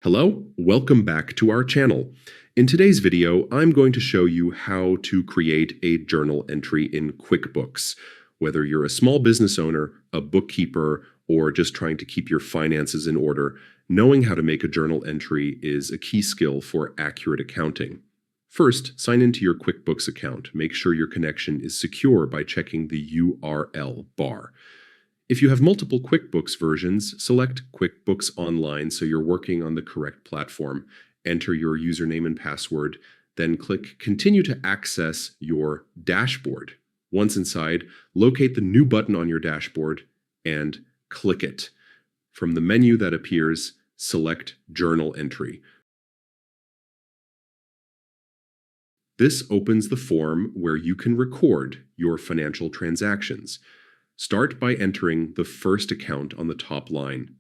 Hello, welcome back to our channel. In today's video, I'm going to show you how to create a journal entry in QuickBooks. Whether you're a small business owner, a bookkeeper, or just trying to keep your finances in order, knowing how to make a journal entry is a key skill for accurate accounting. First, sign into your QuickBooks account. Make sure your connection is secure by checking the URL bar. If you have multiple QuickBooks versions, select QuickBooks Online so you're working on the correct platform. Enter your username and password, then click Continue to access your dashboard. Once inside, locate the New button on your dashboard and click it. From the menu that appears, select Journal Entry. This opens the form where you can record your financial transactions. Start by entering the first account on the top line.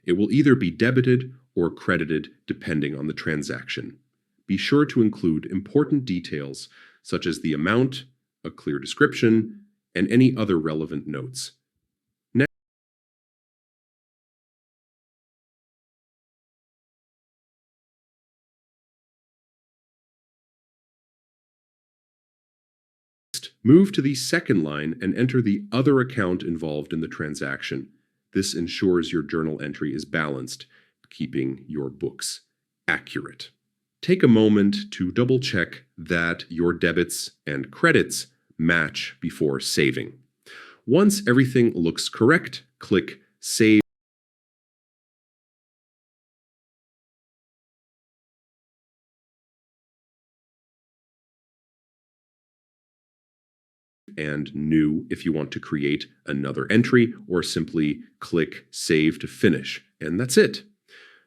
It will either be debited or credited depending on the transaction. Be sure to include important details such as the amount, a clear description, and any other relevant notes. Next, move to the second line and enter the other account involved in the transaction. This ensures your journal entry is balanced, keeping your books accurate. Take a moment to double-check that your debits and credits match before saving. Once everything looks correct, click Save and New if you want to create another entry, or simply click Save to finish. And that's it.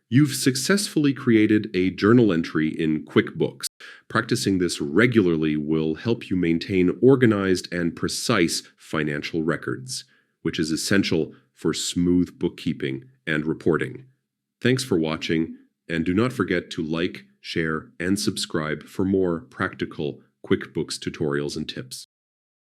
You've successfully created a journal entry in QuickBooks. Practicing this regularly will help you maintain organized and precise financial records, which is essential for smooth bookkeeping and reporting. Thanks for watching, and do not forget to like, share, and subscribe for more practical QuickBooks tutorials and tips.